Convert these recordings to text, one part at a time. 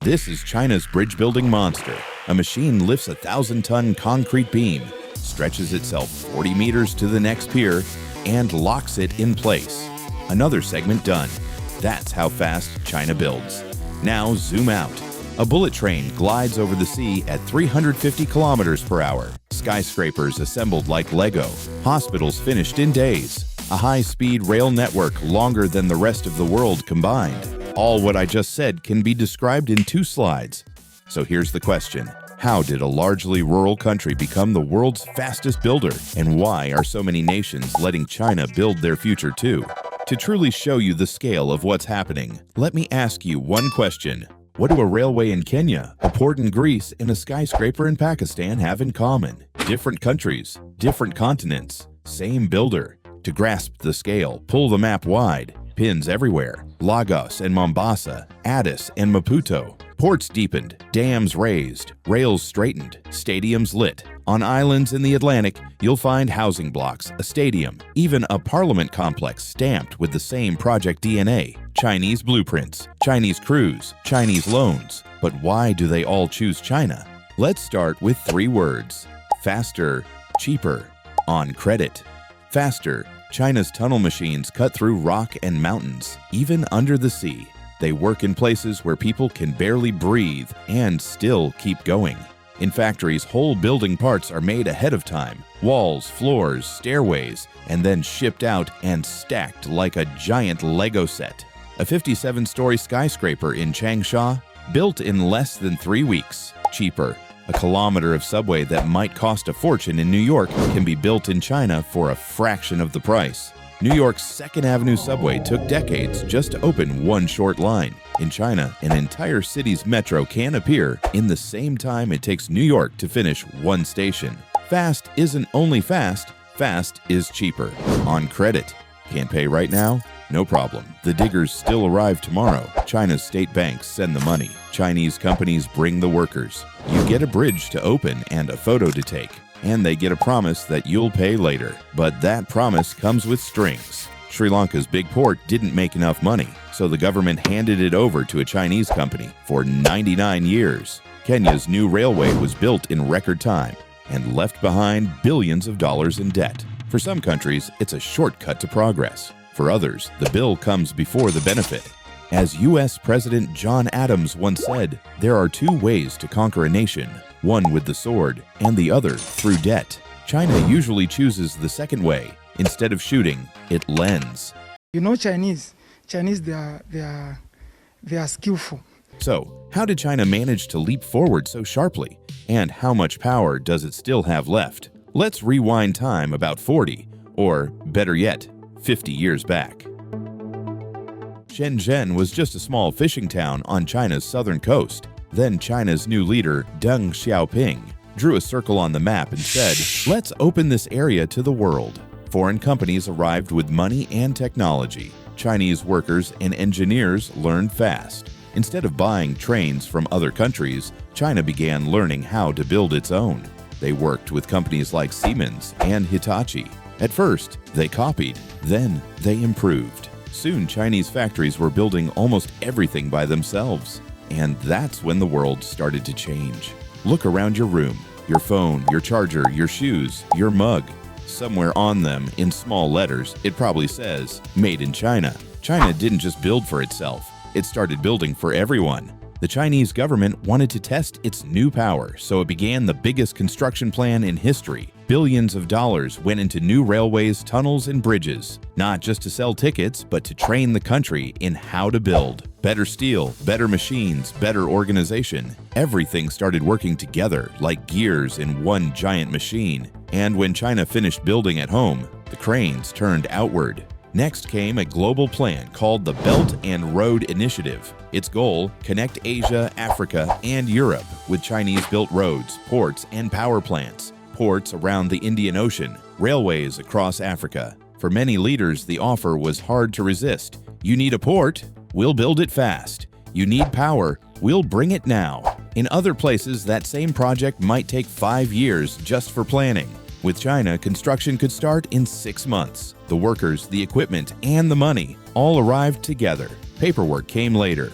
This is China's bridge-building monster. A machine lifts a 1,000-ton concrete beam, stretches itself 40 meters to the next pier, and locks it in place. Another segment done. That's how fast China builds. Now zoom out. A bullet train glides over the sea at 350 kilometers per hour. Skyscrapers assembled like Lego. Hospitals finished in days. A high-speed rail network longer than the rest of the world combined. All what I just said can be described in 2 slides. So here's the question. How did a largely rural country become the world's fastest builder? And why are so many nations letting China build their future too? To truly show you the scale of what's happening, let me ask you one question. What do a railway in Kenya, a port in Greece, and a skyscraper in Pakistan have in common? Different countries, different continents, same builder. To grasp the scale, pull the map wide. Pins everywhere. Lagos and Mombasa, Addis and Maputo. Ports deepened, dams raised, rails straightened, stadiums lit. On islands in the Atlantic, you'll find housing blocks, a stadium, even a parliament complex stamped with the same project DNA. Chinese blueprints, Chinese crews, Chinese loans. But why do they all choose China? Let's start with 3 words. Faster, cheaper, on credit. Faster. China's tunnel machines cut through rock and mountains, even under the sea. They work in places where people can barely breathe and still keep going. In factories, whole building parts are made ahead of time. Walls, floors, stairways, and then shipped out and stacked like a giant Lego set. A 57-story skyscraper in Changsha, built in less than 3 weeks. Cheaper. A kilometer of subway that might cost a fortune in New York can be built in China for a fraction of the price. New York's 2nd Avenue subway took decades just to open one short line. In China, an entire city's metro can appear in the same time it takes New York to finish one station. Fast isn't only fast, fast is cheaper. On credit. Can't pay right now? No problem. The diggers still arrive tomorrow. China's state banks send the money. Chinese companies bring the workers. You get a bridge to open and a photo to take. And they get a promise that you'll pay later. But that promise comes with strings. Sri Lanka's big port didn't make enough money, so the government handed it over to a Chinese company for 99 years. Kenya's new railway was built in record time and left behind billions of dollars in debt. For some countries, it's a shortcut to progress. For others, the bill comes before the benefit. As U.S. President John Adams once said, there are 2 ways to conquer a nation, one with the sword and the other through debt. China usually chooses the second way. Instead of shooting, it lends. You know Chinese, they are skillful. So, how did China manage to leap forward so sharply? And how much power does it still have left? Let's rewind time about 40, or better yet, 50 years back. Shenzhen was just a small fishing town on China's southern coast. Then China's new leader, Deng Xiaoping, drew a circle on the map and said, "Let's open this area to the world." Foreign companies arrived with money and technology. Chinese workers and engineers learned fast. Instead of buying trains from other countries, China began learning how to build its own. They worked with companies like Siemens and Hitachi. At first, they copied, then they improved. Soon, Chinese factories were building almost everything by themselves. And that's when the world started to change. Look around your room, your phone, your charger, your shoes, your mug. Somewhere on them, in small letters, it probably says, "Made in China." China didn't just build for itself. It started building for everyone. The Chinese government wanted to test its new power, so it began the biggest construction plan in history. Billions of dollars went into new railways, tunnels, and bridges, not just to sell tickets, but to train the country in how to build. Better steel, better machines, better organization. Everything started working together like gears in one giant machine. And when China finished building at home, the cranes turned outward. Next came a global plan called the Belt and Road Initiative. Its goal, connect Asia, Africa, and Europe with Chinese-built roads, ports, and power plants. Ports around the Indian Ocean, railways across Africa. For many leaders, the offer was hard to resist. You need a port? We'll build it fast. You need power? We'll bring it now. In other places, that same project might take 5 years just for planning. With China, construction could start in 6 months. The workers, the equipment, and the money all arrived together. Paperwork came later.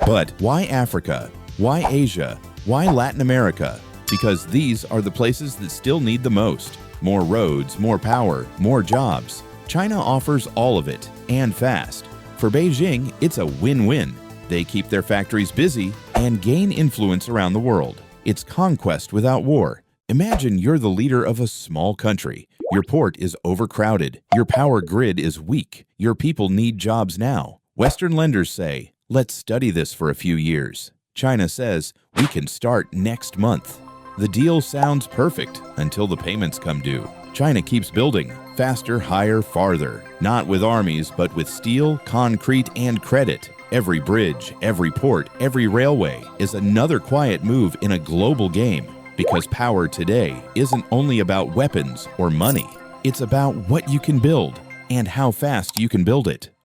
But why Africa? Why Asia? Why Latin America? Because these are the places that still need the most. More roads, more power, more jobs. China offers all of it, and fast. For Beijing, it's a win-win. They keep their factories busy and gain influence around the world. It's conquest without war. Imagine you're the leader of a small country. Your port is overcrowded. Your power grid is weak. Your people need jobs now. Western lenders say, let's study this for a few years. China says, we can start next month. The deal sounds perfect until the payments come due. China keeps building. Faster, higher, farther. Not with armies, but with steel, concrete, and credit. Every bridge, every port, every railway is another quiet move in a global game. Because power today isn't only about weapons or money. It's about what you can build and how fast you can build it.